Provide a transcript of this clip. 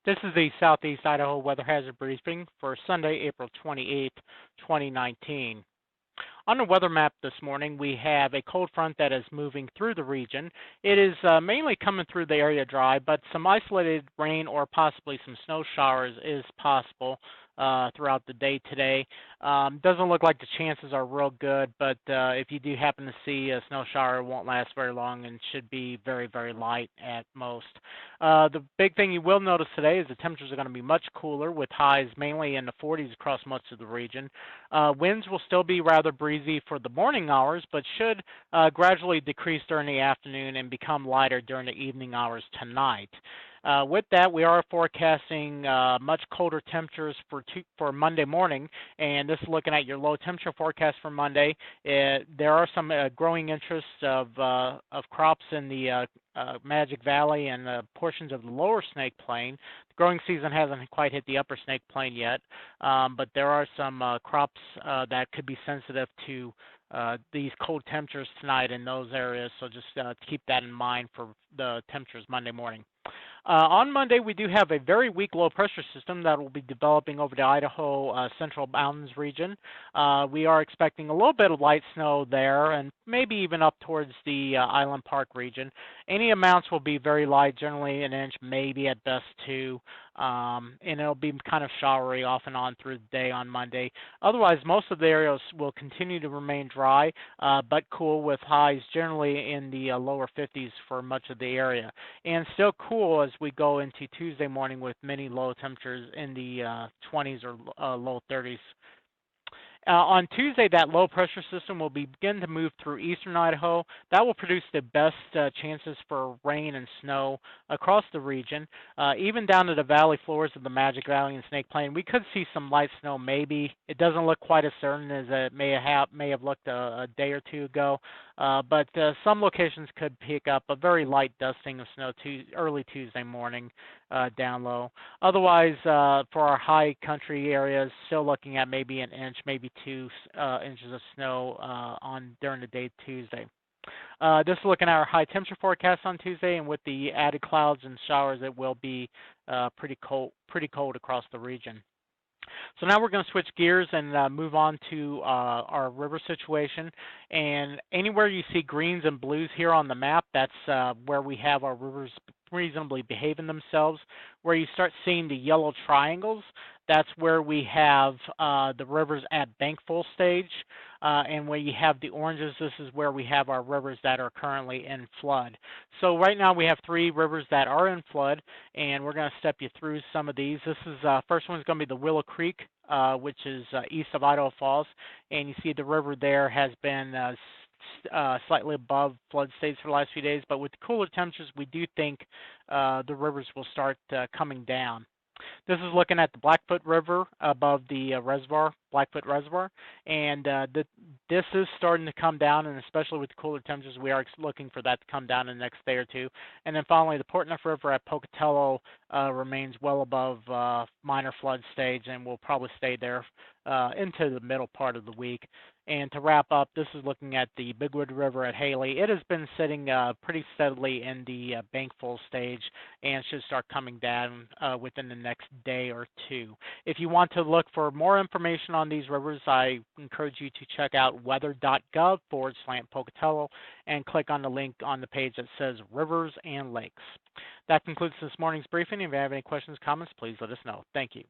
This is the Southeast Idaho Weather Hazard Briefing for Sunday, April 28th, 2019. On the weather map this morning, we have a cold front that is moving through the region. It is mainly coming through the area dry, but some isolated rain or possibly some snow showers is possible throughout the day today. Doesn't look like the chances are real good, but if you do happen to see a snow shower, it won't last very long and should be very, very light at most. The big thing you will notice today is the temperatures are going to be much cooler with highs mainly in the 40s across much of the region. Winds will still be rather breezy for the morning hours, but should gradually decrease during the afternoon and become lighter during the evening hours tonight. With that, we are forecasting much colder temperatures for Monday morning, and this is looking at your low temperature forecast for Monday. There are some growing interests of crops in the Magic Valley and portions of the lower Snake Plain. The growing season hasn't quite hit the upper Snake Plain yet, but there are some crops that could be sensitive to these cold temperatures tonight in those areas, so just keep that in mind for the temperatures Monday morning. On Monday, we do have a very weak low pressure system that will be developing over the Idaho Central Mountains region. We are expecting a little bit of light snow there and maybe even up towards the Island Park region. Any amounts will be very light, generally an inch, maybe at best two, and it'll be kind of showery off and on through the day on Monday. Otherwise, most of the areas will continue to remain dry, but cool with highs generally in the lower 50s for much of the area. And still cool as we go into Tuesday morning with many low temperatures in the 20s or low 30s. On Tuesday, that low pressure system will begin to move through eastern Idaho. That will produce the best chances for rain and snow across the region, even down to the valley floors of the Magic Valley and Snake Plain. We could see some light snow maybe. It doesn't look quite as certain as it may have looked a day or two ago, but some locations could pick up a very light dusting of snow early Tuesday morning down low. Otherwise, for our high country areas, still looking at maybe an inch, maybe 2 inches of snow during the day Tuesday. Just looking at our high temperature forecast on Tuesday, and with the added clouds and showers, it will be pretty cold across the region. So now we're going to switch gears and move on to our river situation. And anywhere you see greens and blues here on the map, that's where we have our rivers reasonably behaving themselves. Where you start seeing the yellow triangles, that's where we have the rivers at bank full stage. And where you have the oranges, this is where we have our rivers that are currently in flood. So right now we have 3 rivers that are in flood, and we're going to step you through some of these. This is first one is going to be the Willow Creek, which is east of Idaho Falls, and you see the river there has been slightly above flood stage for the last few days, but with cooler temperatures, we do think the rivers will start coming down. This is looking at the Blackfoot River above the reservoir, Blackfoot Reservoir, and this is starting to come down, and especially with the cooler temperatures, we are looking for that to come down in the next day or two. And then finally, the Portneuf River at Pocatello remains well above minor flood stage and will probably stay there into the middle part of the week. And to wrap up, this is looking at the Bigwood River at Haley. It has been sitting pretty steadily in the bank full stage and should start coming down within the next day or two. If you want to look for more information on these rivers, I encourage you to check out weather.gov/Pocatello and click on the link on the page that says Rivers and Lakes. That concludes this morning's briefing. If you have any questions, comments, please let us know. Thank you.